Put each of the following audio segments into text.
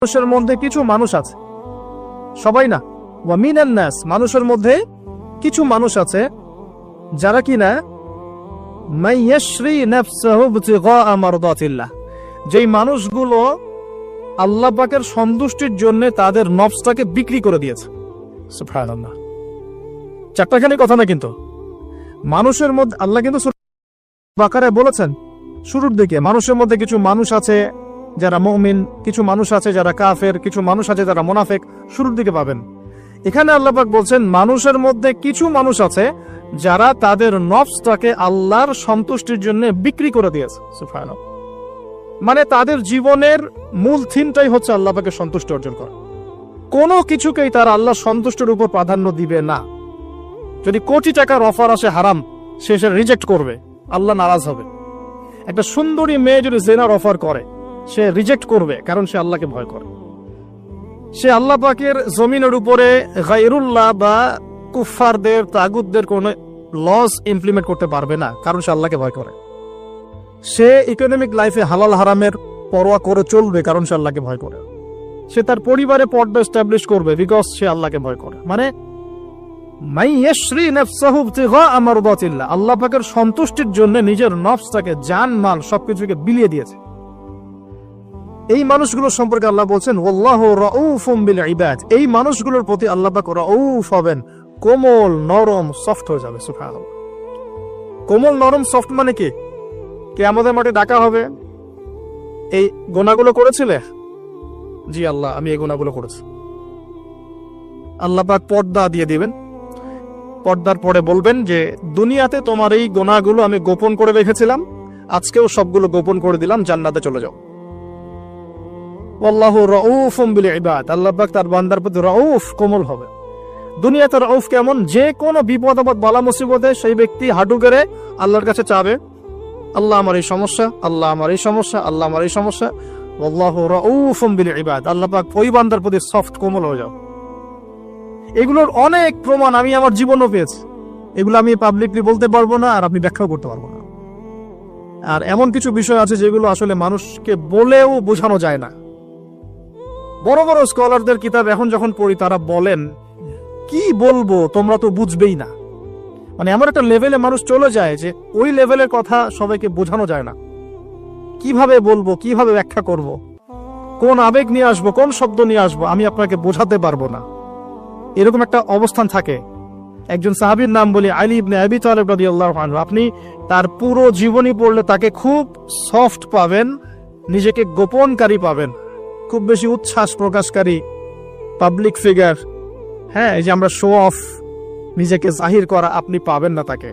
মানুষের মধ্যে কিছু মানুষ আছে, সবাই না, ওয়া মিনান নাস, মানুষের মধ্যে কিছু মানুষ আছে যারা কিনা মাইয়াশরি নাফসাহু ইবতিগা মারদাতিল্লাহ, যেই মানুষগুলো আল্লাহ পাকের সন্তুষ্টির জন্য তাদের নফসটাকে বিক্রি করে দিয়েছে। সুবহানাল্লাহ, চারটাখানি কথা না, কিন্তু মানুষের মধ্যে আল্লাহ কিন্তু সূরা বাকারায় বলেছেন শুরুর দিকে, মানুষের মধ্যে কিছু মানুষ আছে যারা মুমিন, কিছু মানুষ আছে যারা কাফের, কিছু মানুষ আছে যারা মুনাফিক, শুরুর দিকে পাবেন। এখানে আল্লাহ পাক বলছেন মানুষের মধ্যে কিছু মানুষ আছে যারা তাদের নফসটাকে আল্লাহর সন্তুষ্টির জন্য বিক্রি করে দিয়েছে। সুবহানাল্লাহ, মানে তাদের জীবনের মূল থিমটাই হচ্ছে আল্লাহ পাকের সন্তুষ্টি অর্জন করা। কোনো কিছুকেই তারা আল্লাহর সন্তুষ্টির উপর প্রাধান্য দিবে না। যদি কোটি টাকার অফার আসে হারাম, সে রিজেক্ট করবে, আল্লাহ নারাজ হবে। একটা সুন্দরী মেয়ে যদি জেনার অফার করে, সে রিজেক্ট করবে, কারণ সে আল্লাহকে ভয় করে। সে আল্লাহ পাকের জমিনের উপরে গায়রুল্লাহ বা কুফফারদের, তাগুতদের কোন লস ইমপ্লিমেন্ট করতে পারবে না, কারণ সে আল্লাহকে ভয় করে। সে ইকোনমিক লাইফে হালাল হারামের পরোয়া করে চলবে, কারণ সে আল্লাহকে ভয় করে। সে তার পরিবারে পর্দা এস্টাবলিশ করবে, বিকজ সে আল্লাহকে ভয় করে। মানে মাইয়াশরি নাফসাহু ইবতিগা মারদাতিল্লাহ, আল্লাহ পাকের সন্তুষ্টির জন্য নিজের নফসটাকে, জান মাল সবকিছুকে বিলিয়ে দিয়েছে। এই মানুষগুলো সম্পর্কে আল্লাহ বলছেন ওয়াল্লাহু রাউফুম বিল ইবাদ, এই মানুষগুলোর প্রতি আল্লাহ পাক রাউফ হবেন, কোমল নরম সফট হয়ে যাবে। সুবহানাল্লাহ, কোমল নরম সফট মানে কি? কিয়ামতের মাঠে ডাকা হবে, এই গুনাহগুলো করেছিলে? জি আল্লাহ, আমি এই গুনাহগুলো করেছি। আল্লাহ পাক পর্দা দিয়ে দিবেন, পর্দার পরে বলবেন যে দুনিয়াতে তোমার এই গুনাহগুলো আমি গোপন করে রেখেছিলাম, আজকেও সবগুলো গোপন করে দিলাম, জান্নাতে চলে যাও। আল্লাহু রাউফুম বিল ইবাদ, আল্লাহ পাক তার বান্দার প্রতি রাউফ, কোমল হবে। দুনিয়াতে রাউফ কেমন? যে কোনো বিপদ আপদ বালা মুসিবতে সেই ব্যক্তি হাঁটু গেড়ে আল্লাহর কাছে চাবে, আল্লাহ আমার এই সমস্যা, আল্লাহ আমার এই সমস্যা, আল্লাহ আমার এই সমস্যা। আল্লাহু রাউফুম বিল ইবাদ, আল্লাহ পাক ওই বান্দার প্রতি সফট, কোমল হয়ে যাও। এগুলোর অনেক প্রমাণ আমি আমার জীবনও পেয়েছি, এগুলো আমি পাবলিকলি বলতে পারবো না, আর আপনি ব্যাখ্যাও করতে পারবো না। আর এমন কিছু বিষয় আছে যেগুলো আসলে মানুষকে বলেও বোঝানো যায় না। বড় বড় স্কলারদের কিতাব এখন যখন পড়ি, তারা বলেন কি বলবো, তোমরা তো বুঝবেই না। মানে এমন একটা লেভেলে মানুষ চলে যায় যে ওই লেভেলের কথা সবাইকে বোঝানো যায় না। কিভাবে বলবো, কিভাবে ব্যাখ্যা করব, কোন আবেগ নিয়ে আসবো, কোন শব্দ নিয়ে আসবো, আমি আপনাকে বোঝাতে পারবো না, এরকম একটা অবস্থান থাকে। একজন সাহাবীর নাম বলি, আলী ইবনে আবি তালেব রাদিয়াল্লাহু আনহু। আপনি তার পুরো জীবনী পড়লে তাকে খুব সফট পাবেন, নিজেকে গোপনকারী পাবেন, খুব বেশি উচ্ছ্বাস প্রকাশকারী পাবলিক ফিগার। হ্যাঁ, এই যে আমরা শো অফ, নিজেকে জাহির করা, আপনি পাবেন না তাকে।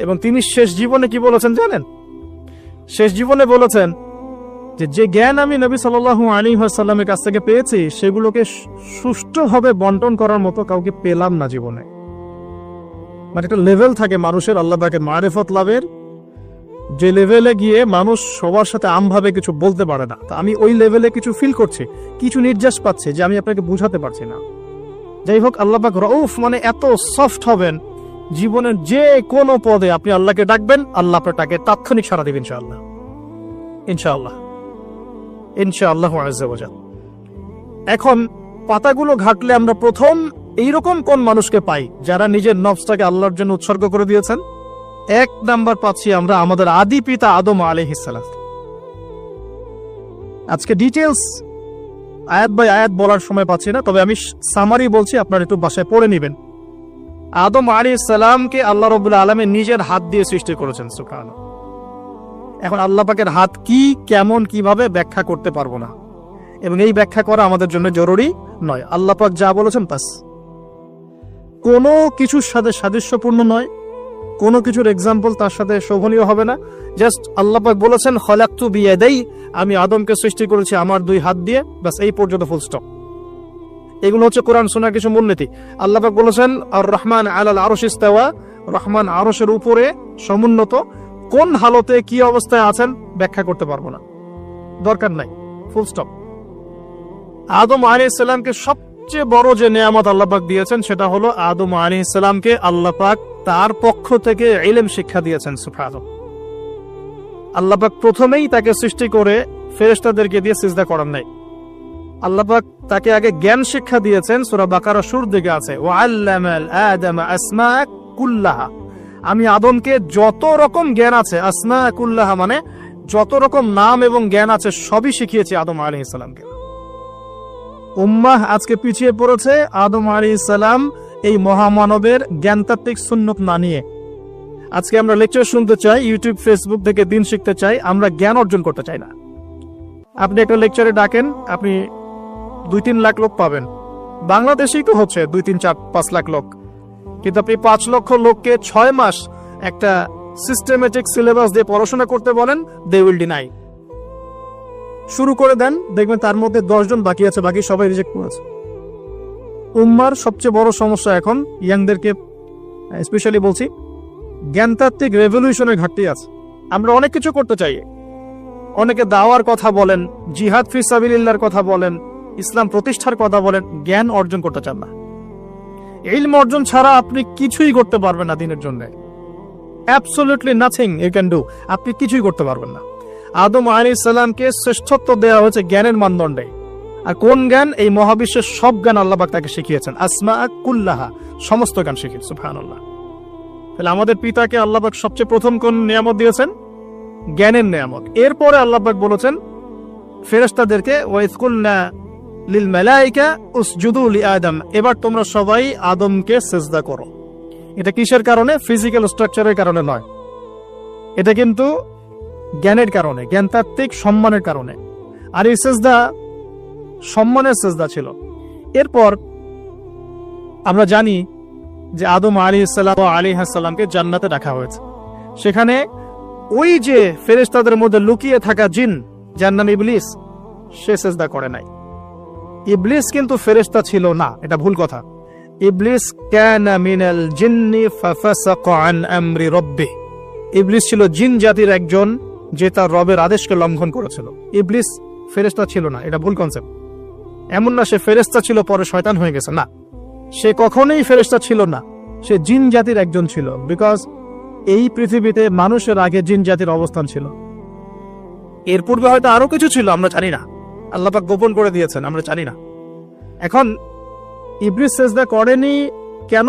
এবং তিনি শেষ জীবনে কি বলেছেন জানেন? শেষ জীবনে বলেছেন যে যে জ্ঞান আমি নবী সাল্লাল্লাহু আলাইহি ওয়াসাল্লামের কাছ থেকে পেয়েছি, সেগুলোকে সুষ্ঠুভাবে বন্টন করার মতো কাউকে পেলাম না জীবনে। মানে একটা লেভেল থাকে মানুষের আল্লাহ পাকের মারিফত লাভের, যে লেভেলে গিয়ে মানুষ সবার সাথে আমভাবে কিছু বলতে পারে না। তা আমি ওই লেভেলে কিছু ফিল করছি, কিছু নির্যাস পাচ্ছি, যে আমি আপনাকে বুঝাতে পারছি না। যাই হোক, আল্লাহ পাক রাউফ মানে এত সফট হবেন, জীবনের যে কোনো পদে আপনি আল্লাহকে ডাকবেন, আল্লাহ আপনাকে তাৎক্ষণিক সাড়া দিবেন ইনশাআল্লাহ, ইনশাআল্লাহ, ইনশাআল্লাহু আযজা ওয়া জাল। এখন পাতাগুলো ঘাটলে আমরা প্রথম এইরকম কোন মানুষকে পাই যারা নিজের নফসটাকে আল্লাহর জন্য উৎসর্গ করে দিয়েছেন? এক নাম্বার পাচ্ছি আমরা আমাদের আদি পিতা আদম আলাইহিস সালাম। আজকে ডিটেইলস আয়াত বাই আয়াত বলার সময় পাচ্ছি না, তবে আমি সামারি বলছি, আপনারা একটু বাসায় পড়ে নেবেন। আদম আলাইহিস সালামকে আল্লাহ রাব্বুল আলামিন নিজের হাত দিয়ে সৃষ্টি করেছেন। সুবহানাল্লাহ। এখন আল্লাহ পাকের হাত কি, কেমন, কিভাবে ব্যাখ্যা করতে পারবো না, এবং এই ব্যাখ্যা করা আমাদের জন্য জরুরি নয়। আল্লাহ পাক যা বলেছেন বাস, কোনো কিছুর সাথে সাদৃশ্যপূর্ণ নয়, কোনো কিছুর এক্সাম্পল তার সাথে শোভনীয় হবে না। জাস্ট আল্লাহ পাক বলেছেন খলাকতু বিয়াদাই, আমি আদমকে সৃষ্টি করেছি আমার দুই হাত দিয়ে, বাস এই পর্যন্ত, ফুল স্টপ। এগুলো হচ্ছে কোরআন সুন্নাহর কিছু মূলনীতি। আল্লাহ পাক বলেছেন আর রহমান আলাল আরশ ইস্তাওয়া, রহমান আরশের উপরে সমুন্নত। কোন হালতে কি অবস্থায় আছেন ব্যাখ্যা করতে পারবো না, দরকার নাই, ফুল স্টপ। আদম আলাইহিস সালামকে সবচেয়ে বড় যে নেয়ামত আল্লাহ পাক দিয়েছেন, সেটা হলো আদম আলাইহিস সালামকে আল্লাহ পাক তার পক্ষ থেকে ইলম শিক্ষা দিয়েছেন। সুবহানাল্লাহ, আল্লাহ পাক প্রথমেই তাকে সৃষ্টি করে ফেরেশতাদেরকে দিয়ে সিজদা করান নাই, আল্লাহ পাক তাকে আগে জ্ঞান শিক্ষা দিয়েছেন, সূরা বাকারা শুরুর দিকে আছে, ওয়া আল্লামাল আদামা আসমা কুল্লাহা। আমি আদমকে যত রকম জ্ঞান আছে, আসমা কুল্লাহা মানে যত রকম নাম এবং জ্ঞান আছে সবই শিখিয়েছি আদম আলাইহিস সালামকে। উম্মাহ আজকে পিছিয়ে পড়েছে আদম আলাইহিস সালাম এই মহামানবের জ্ঞানতাত্ত্বিক সুন্নত না নিয়ে। আজকে আমরা লেকচার শুনতে চাই, ইউটিউব ফেসবুক থেকে দিন শিখতে চাই, আমরা জ্ঞান অর্জন করতে চাই না। আপনি একটা লেকচারে ডাকেন, আপনি 2-3 লাখ লোক পাবেন, বাংলাদেশেই তো হচ্ছে 2-3-4-5 লাখ লোক, কিন্তু আপনি 5 লক্ষ লোককে 6 মাস একটা সিস্টেমেটিক সিলেবাস দিয়ে পড়াশোনা করতে বলেন, দে উইল ডিনাই। শুরু করে দেন, দেখবেন তার মধ্যে 10 জন বাকি আছে, বাকি সবাই রিজেক্ট করেছে। উম্মার সবচেয়ে বড় সমস্যা এখন, ইয়াংদেরকে স্পেশালি বলছি, জ্ঞানতাত্ত্বিক রেভলিউশনের ঘাটতি আছে। আমরা অনেক কিছু করতে চাই, অনেকে দাওয়ার কথা বলেন, জিহাদ ফি সাবিলিল্লাহর কথা বলেন, ইসলাম প্রতিষ্ঠার কথা বলেন, জ্ঞান অর্জন করতে চান না। ইলম অর্জন ছাড়া আপনি কিছুই করতে পারবেন না দিনের জন্য। Absolutely nothing you can do. আপনি কিছুই করতে পারবেন না। আদম আলাইহিস সালামকে শ্রেষ্ঠত্ব দেওয়া হয়েছে জ্ঞানের মানদণ্ডে। আর কোন জ্ঞান? এই মহাবিশ্বের সব জ্ঞান আল্লাহ পাক তাকে শিখিয়েছেন, আসমা কুল্লাহা, সমস্ত জ্ঞান শিখিয়েছেন। সুবহানাল্লাহ। তাহলে আমাদের পিতাকে আল্লাহ পাক সবচেয়ে প্রথম কোন নিয়ামত দিয়েছেন? জ্ঞানের নিয়ামত। এরপরে আল্লাহ পাক বলেছেন ফেরেশতাদেরকে, ওয়াইজ কুলনা লিল মালাইকা উসজুদু লিআদম, এবার তোমরা সবাই আদমকে সিজদা করো। এটা কিসের কারণে? ফিজিক্যাল স্ট্রাকচারের কারণে নয়, এটা কিন্তু জ্ঞানের কারণে, জ্ঞানতাত্ত্বিক সম্মানের কারণে। আর এই সিজদা সম্মানের সিজদা ছিল। এরপর আমরা জানি যে আদম আলাইহিস সালামকে জান্নাতে রাখা হয়েছে। সেখানে ওই যে ফেরেশতাদের মধ্যে লুকিয়ে থাকা জিন, যার নাম ইবলিস, সে সিজদা করে নাই। ইবলিস কিন্তু ফেরেশতা ছিল না, এটা ভুল কথা। ইবলিস কানা মিনাল জিন্নি ফাফাসাকা আন আমরি রাব্বিহি, ইবলিস ছিল জিন জাতির একজন যে তার রবের আদেশকে লঙ্ঘন করেছিল। ইবলিস ফেরেশতা ছিল না, এটা ভুল কনসেপ্ট। এমন না সে ফেরেশতা ছিল পরে শয়তান হয়ে গেছে, না, সে কখনোই ফেরেশতা ছিল না, সে জিন জাতির একজন ছিল। বিকজ এই পৃথিবীতে মানুষের আগে জিন জাতির অবস্থান ছিল, এর পূর্বে হয়তো আরো কিছু ছিল, আমরা জানি না, আল্লাহ পাক গোপন করে দিয়েছেন, আমরা জানি না। এখন ইবলিস সিজদা করেনি কেন?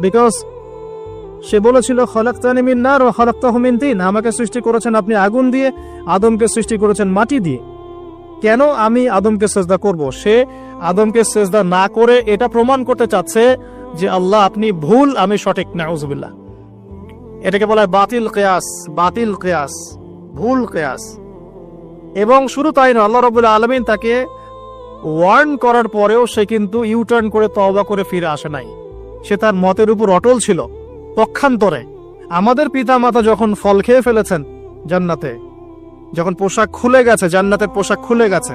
বিকজ সে বলেছিল খলাকতানি মিন নার ওয়া খলাকতাহু মিন তিন, আমাকে সৃষ্টি করেছেন আপনি আগুন দিয়ে, আদমকে সৃষ্টি করেছেন মাটি দিয়ে, কেন আমি আদমকে সিজদা করব? সে আদমকে সিজদা না করে এটা প্রমাণ করতে চাচ্ছে যে আল্লাহ আপনি ভুল, আমি সঠিক। নাউজুবিল্লাহ। এটাকে বলা হয় বাতিল কিয়াস, বাতিল কিয়াস, ভুল কিয়াস। এবং শুধু তাই না, আল্লাহ রাব্বুল আলামিন তাকে ওয়ার্ন করার পরেও সে কিন্তু ইউটার্ন করে তওবা করে ফিরে আসে নাই। সে তার মতের উপর অটল ছিল। পক্ষান্তরে আমাদের পিতামাতা যখন ফল খেয়ে ফেলেছেন জান্নাতে, যখন পোশাক খুলে গেছে, জান্নাতের পোশাক খুলে গেছে,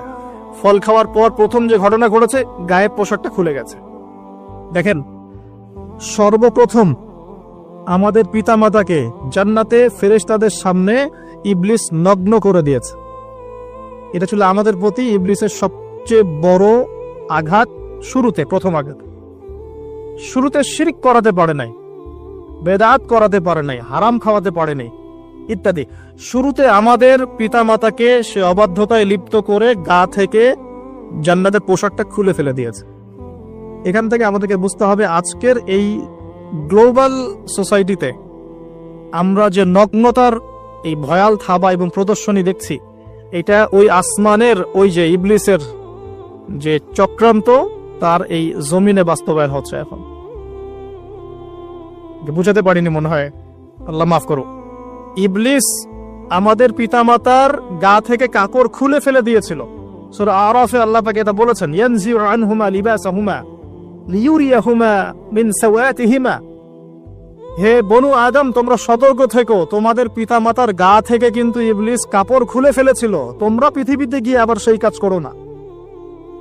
ফল খাওয়ার পর প্রথম যে ঘটনা ঘটেছে, গায়ের পোশাকটা খুলে গেছে। দেখেন, সর্বপ্রথম আমাদের পিতামাতাকে জান্নাতে ফেরেশতাদের সামনে ইবলিস নগ্ন করে দিয়েছে। এটা ছিল আমাদের প্রতি ইবলিসের সবচেয়ে বড় আঘাত। শুরুতে, প্রথম আঘাত, শুরুতে শিরক করাতে পারে নাই, বেদাত করাতে পারে নাই, হারাম খাওয়াতে পারে নাই ইত্যাদি। শুরুতে আমাদের পিতামাতাকে সে অবাধ্যতায় লিপ্ত করে গা থেকে জান্নাতের পোশাকটা খুলে ফেলে দিয়েছে। এখান থেকে আমাদেরকে বুঝতে হবে আজকের এই গ্লোবাল সোসাইটিতে আমরা যে নগ্নতার এই ভয়াল থাবা এবং প্রদর্শনী দেখছি, এটা ওই আসমানের ওই যে ইবলিসের যে চক্রান্ত, তার এই জমিনে বাস্তবায়ন হচ্ছে এখন। বুঝাতে পারিনি মনে হয়, আল্লাহ মাফ করো। ইবলিস আমাদের পিতামাতার গা থেকে কাপড় খুলে ফেলে দিয়েছিল। সূরা আরাফে আল্লাহ পাক এটা বলেছেন, ইয়ানজিউ আনহুমা লিবাসাহুমা লিয়ুরিয়াহুমা মিন সাওয়াতিহিমা। হে বনু আদম, তোমরা সতর্ক থেকো, তোমাদের পিতামাতার গা থেকে কিন্তু ইবলিস কাপড় খুলে ফেলেছিল, তোমরা পৃথিবীতে গিয়ে আবার সেই কাজ করো না।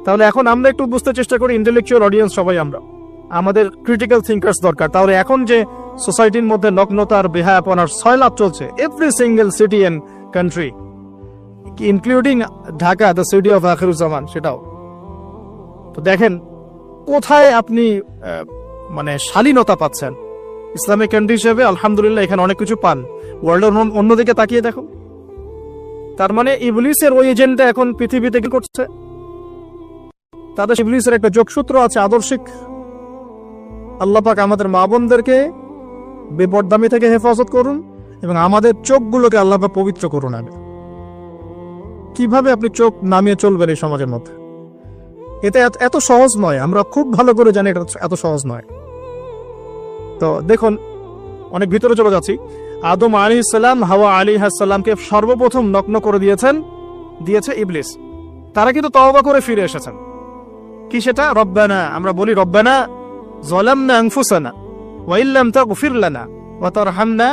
তাহলে এখন আমরা একটু বুঝতে চেষ্টা করি, ইন্টেলেকচুয়াল অডিয়েন্স সবাই আমরা, আমাদের ক্রিটিক্যাল থিঙ্কার্স দরকার। তাহলে এখন যে সোসাইটির মধ্যে নগ্নতার, বেহায়াপনার সয়লাভ চলছে, every single city and country, including Dhaka, the city of আখিরুজ্জামান, সেটাও তো দেখেন কোথায় আপনি মানে শালীনতা পাচ্ছেন। ইসলামিক কান্ট্রি হিসেবে আলহামদুলিল্লাহ এখানে অনেক কিছু পান, ওয়ার্ল্ডের অন্যদিকে তাকিয়ে দেখো। তার মানে ইবলিসের ওই এজেন্টটা এখন পৃথিবীতে কি করছে? তাদের ইবলিসের একটা যোগসূত্র আছে আদর্শিক। আল্লাহ পাক আমাদের মা বোনদেরকে বেপরদামি থেকে হেফাজত করুন এবং আমাদের চোখগুলোকে আল্লাহ পাক পবিত্র করুন। আগে কিভাবে আপনি চোখ নামিয়ে চলবেন এই সমাজের মধ্যে, এটা এত সহজ নয়। আমরা খুব ভালো করে জানি এটা এত সহজ নয়। তো দেখুন, অনেক ভিতরে চলে যাচ্ছি। আদম আলাইহিস সালাম হাওয়া আলাইহিস সালামকে সর্বপ্রথম নগ্ন করে দিয়েছে ইবলিস। তারা কিন্তু তওবা করে ফিরে এসেছেন। কি সেটা? রব্বানা, আমরা বলি রব্বানা যালামনা আনফুসানা ওয়া ইল্লাম তাগফির লানা ওয়া তারহামনা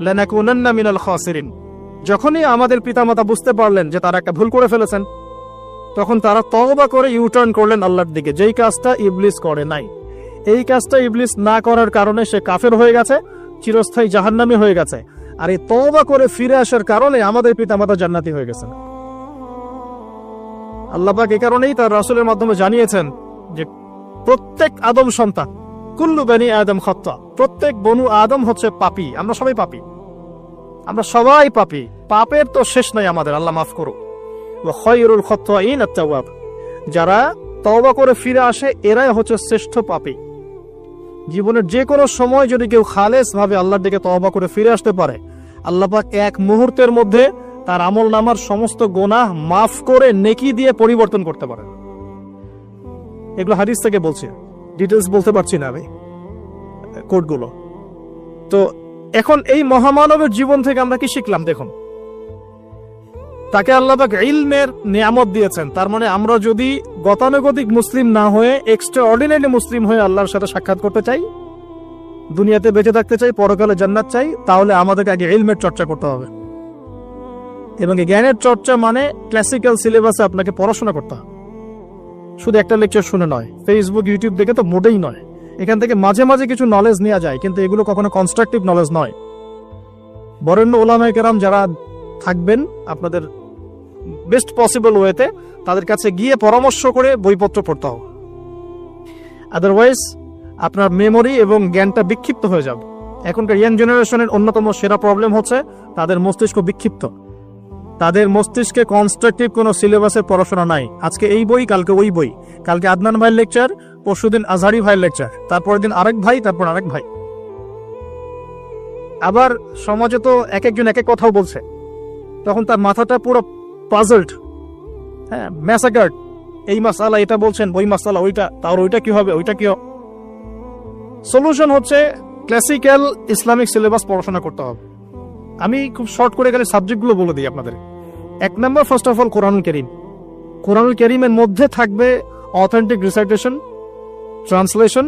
লানাকুনান্না মিনাল খাসিরিন। যখনই আমাদের পিতামাতা বুঝতে পারলেন যে তারা একটা ভুল করে ফেলেছেন, তখন তারা তওবা করে ইউটার্ন করলেন আল্লাহর দিকে, যেই কাজটা ইবলিস করে নাই। এই কাজটা ইবলিস না করার কারণে সে কাফের হয়ে গেছে, চিরস্থায়ী জাহান্নামী হয়ে গেছে। আর এই তওবা করে ফিরে আসার কারণে আমাদের পিতামাতা জান্নাতি হয়ে গেছেন। আল্লাহ পাক এই কারণেই তার রাসূলের মাধ্যমে জানিয়েছেন যে প্রত্যেক আদম সন্তান, কুল্লু বনি আদম খাত্তা, প্রত্যেক বনু আদম হচ্ছে পাপী। আমরা সবাই পাপী, আমরা সবাই পাপী। পাপের তো শেষ নাই আমাদের, আল্লাহ মাফ করুক। ওয়া খায়রুল খাত্তাইন আত-তাওয়াব, যারা তওবা করে ফিরে আসে এরাই হচ্ছে শ্রেষ্ঠ পাপী। জীবনের যে কোনো সময় যদি কেউ খালেস ভাবে আল্লাহর দিকে তওবা করে ফিরে আসতে পারে, আল্লাহ পাক এক মুহূর্তের মধ্যে তার আমলনামার সমস্ত গুনাহ মাফ করে নেকি দিয়ে পরিবর্তন করতে পারে। এগুলো হাদিস থেকে বলছি, ডিটেইলস বলতে পারছি না আমি কোডগুলো। তো এখন এই মহামানবের জীবন থেকে আমরা কি শিখলাম? দেখুন, তাকে আল্লাহ পাক ইলমের নিয়ামত দিয়েছেন। তার মানে আমরা যদি গতানুগতিক মুসলিম না হয়ে এক্সট্রা অর্ডিনারি মুসলিম হয়ে আল্লাহর সাথে সাক্ষাৎ করতে চাই, দুনিয়াতে বেঁচে থাকতে চাই, পরকালে জান্নাত চাই, তাহলে আমাদেরকে আগে ইলমের চর্চা করতে হবে। এবং এই জ্ঞানের চর্চা মানে ক্লাসিক্যাল সিলেবাসে আপনাকে পড়াশোনা করতে হবে। শুধু একটা লেকচার শুনে নয়, ফেসবুক ইউটিউব দেখে তো মোটেই নয়। এখান থেকে মাঝে মাঝে কিছু নলেজ নেওয়া যায়, কিন্তু এগুলো কখনো কনস্ট্রাকটিভ নলেজ নয়। বরেণ্য ওলামায়ে কেরাম যারা থাকবেন আপনাদের বেস্ট পসিবল ওয়েতে, তাদের কাছে গিয়ে পরামর্শ করে বইপত্র পড়তে হবে। আদারওয়াইজ আপনার মেমোরি এবং জ্ঞানটা বিক্ষিপ্ত হয়ে যাবে। এখনকার ইয়াং জেনারেশনের অন্যতম সেরা প্রবলেম হচ্ছে তাদের মস্তিষ্ক বিক্ষিপ্ত। তাদের মস্তিষ্কে কনস্ট্রাকটিভ কোনো সিলেবাসের পড়াশোনা নাই। আজকে এই বই, কালকে ওই বই, কালকে আদনান ভাইয়ের লেকচার, পরশুদিন আজহারি ভাইয়ের লেকচার, তারপরের দিন আরেক ভাই, তারপর আরেক ভাই। আবার সমাজে তো এক একজন এক এক কথাও বলছে, তখন তার মাথাটা পুরো পাজলড, হ্যাঁ, ম্যাসাকার্ড। এই মাসালা এটা বলছেন, ওই মাসালা ওইটা, তার ওইটা কি হবে, ওইটা কি? সলিউশন হচ্ছে ক্লাসিক্যাল ইসলামিক সিলেবাস পড়াশোনা করতে হবে। আমি খুব শর্ট করে গেলে সাবজেক্টগুলো বলে দিই আপনাদের। 1 নম্বর, ফার্স্ট অফ অল কোরআনুল কারীম। কোরআনুল কারীমের মধ্যে থাকবে authentic recitation, translation,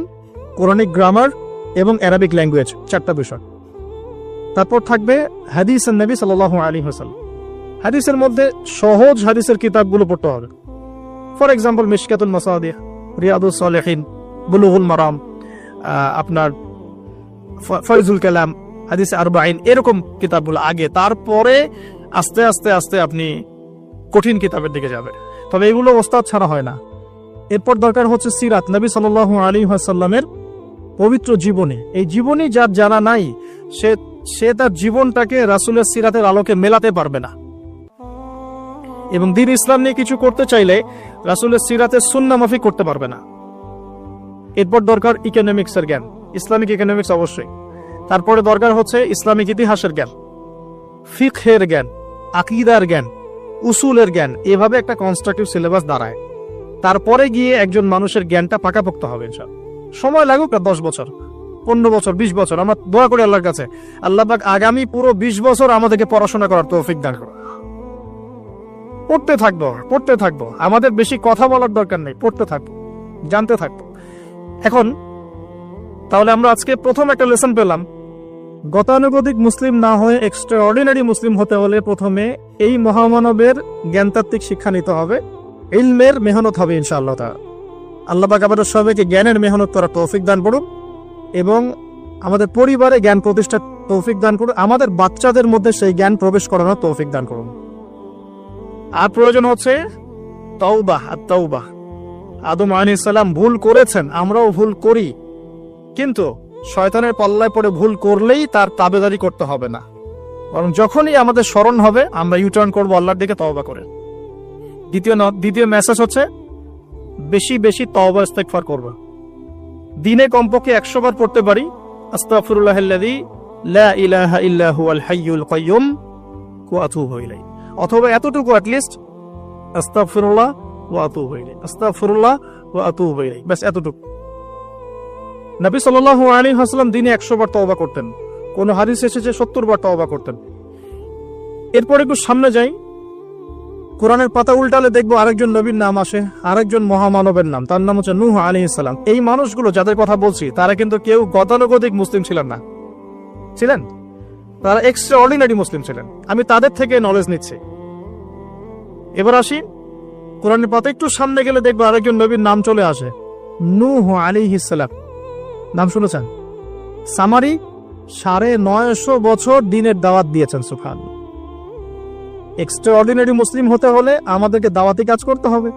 Quranic grammar এবং অ্যারাবিক ল্যাঙ্গুয়েজ, 4টা বিষয়। তারপর থাকবে হাদিস নবী সাল্লাল্লাহু আলাইহি ওয়াসাল্লাম। হাদিসের মধ্যে সহজ হাদিসের কিতাবগুলো পড়তে হবে। ফর এক্সাম্পল মিশকাতুল মাসাবিহ, রিয়াদুস সালিহিন, বুলুগুল মারাম, আপনার ফয়জুল কালাম, হাদিস আরবাইন, এরকম কিতাবগুলো আগে। তারপরে আস্তে আস্তে আস্তে আপনি কঠিন কিতাবের দিকে যাবেন। তবে এগুলো ওস্তাদ ছাড়া হয় না। এরপর দরকার হচ্ছে সিরাত, নবী সাল্লাল্লাহু আলাইহি ওয়াসাল্লামের পবিত্র জীবনী। এই জীবনী যার জানা নাই, সে তার জীবনটাকে রাসূলের সিরাতের আলোকে মেলাতে পারবে না। এবং দ্বীন ইসলাম নিয়ে কিছু করতে চাইলে রাসূলের সিরাতের সুন্নাহ মাফিক করতে পারবে না। এরপর দরকার ইকোনমিক্সের জ্ঞান, ইসলামিক ইকোনমিক্স অবশ্যই। তারপরে দরকার হচ্ছে ইসলামিক ইতিহাসের জ্ঞান, ফিকহের জ্ঞান, আকীদার জ্ঞান, উসুলের জ্ঞান। এভাবে একটা কনস্ট্রাকটিভ সিলেবাস দাঁড়ায়। তারপরে গিয়ে একজন মানুষের জ্ঞানটা পাকাপোক্ত হবে ইনশাআল্লাহ। সময় লাগুক না 10 বছর, 15 বছর, 20 বছর। আমরা দোয়া করি আল্লাহর কাছে, আল্লাহ পাক আগামী পুরো 20 বছর আমাদেরকে পড়াশোনা করার তৌফিক দান করুন। পড়তে থাকবো। আমাদের বেশি কথা বলার দরকার নেই, পড়তে থাকবো, জানতে থাকবো। এখন তাহলে আমরা আজকে প্রথম একটা লেসন পেলাম, গতানুগতিক মুসলিম না হয়ে এক্সট্রা অর্ডিনারি মুসলিম হতে হলে প্রথমে এই মহামানবের জ্ঞানতাত্ত্বিক শিক্ষা নিতে হবে, ইলমের মেহনত হবে ইনশাআল্লাহ তাআলা। আল্লাহ পাক আমাদের সবাইকে জ্ঞানের মেহনত করার তৌফিক দান করুন এবং আমাদের পরিবারে জ্ঞান প্রতিষ্ঠার তৌফিক দান করুন। আমাদের বাচ্চাদের মধ্যে সেই জ্ঞান প্রবেশ করানোর তৌফিক দান করুন। আর প্রয়োজন হচ্ছে তাওবাহ, আত-তাওবাহ। আদম আলাইহিস সালাম ভুল করেছেন, আমরাও ভুল করি, কিন্তু শয়তানের পাল্লায় পড়ে ভুল করলেই তার তাবেদারি করতে হবে না, বরং যখনই আমাদের স্মরণ হবে আমরা ইউটার্ন করবো আল্লাহর দিকে তওবা করে। দ্বিতীয় মেসেজ হচ্ছে বেশি বেশি তওবা ইস্তেগফার করবা। দিনে কমপক্ষে 100 বার পড়তে পারি আস্তাগফিরুল্লাহাল্লাযী লা ইলাহা ইল্লা হুয়াল হাইয়ুল কাইয়্যুম ওয়া আতুবু ইলাইহি, অথবা এতটুকু অ্যাটলিস্ট আস্তাগফিরুল্লাহ ওয়া আতুবু ইলাইহি, আস্তাগফিরুল্লাহ ওয়া আতুবু ইলাইহি, বাস এতটুকু। নবী সাল্লাল্লাহু আলাইহি ওয়াসাল্লাম দিনে 100 বার তওবা করতেন, কোন হাদিস এসেছে 70 বার তওবা করতেন। এরপর একটু সামনে যাই, কোরআনের পাতা উল্টালে দেখবো আরেকজন নবীর নাম আসে, আরেকজন মহামানবের নাম, তার নাম হচ্ছে নূহ আলাইহিস সালাম। এই মানুষগুলো যাদের কথা বলছি তারা কিন্তু কেউ গতানুগতিক মুসলিম ছিলেন না, ছিলেন তারা এক্সট্রা অর্ডিনারি মুসলিম ছিলেন। আমি তাদের থেকে নলেজ নিচ্ছি। এবার আসি কোরআনের পাতা একটু সামনে গেলে দেখবো আরেকজন নবীর নাম চলে আসে, নূহ আলাইহিস সালাম। নাম শুনেছেন? সামারি 950 বছর দিনের দাওয়াত দিয়েছেন। সুবহানাল্লাহ। এক্সট্রা অর্ডিনারি মুসলিম হতে হলে আমাদেরকে দাওয়াতি কাজ করতে হবে,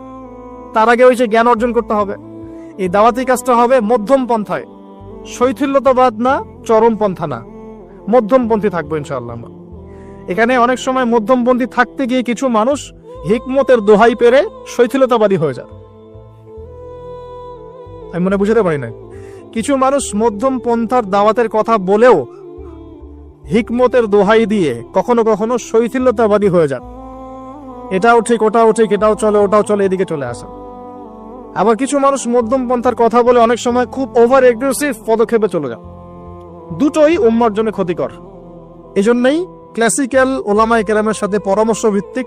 তার আগে ওই যে জ্ঞান অর্জন করতে হবে। এই দাওয়াতি কাজটা হবে মধ্যম পন্থায়, শৈথিল্যতাবাদ না, চরমপন্থা না, মধ্যমপন্থী থাকবো ইনশাআল্লাহ। এখানে অনেক সময় মধ্যমপন্থী থাকতে গিয়ে কিছু মানুষ হিকমতের দোহাই পেরে শৈথিলতাবাদী হয়ে যায়। আমি মনে বুঝাতে পারি না, কিছু মানুষ মধ্যম পন্থার দাওয়াতের কথা বলেও হিকমতের দোহাই দিয়ে কখনো কখনো শৈথিল্যতাবাদী হয়ে যান। এটাও ঠিক, ওটাও ঠিক, এটাও চলে, ওটাও চলে, এদিকে চলে আসে। আবার কিছু মানুষ মধ্যম পন্থার কথা বলে অনেক সময় খুব ওভার এগ্রেসিভ পদক্ষেপে চলে যান। দুটোই উম্মার জন্য ক্ষতিকর। এজন্যই ক্লাসিক্যাল ওলামায়ে কেরামের সাথে পরামর্শ ভিত্তিক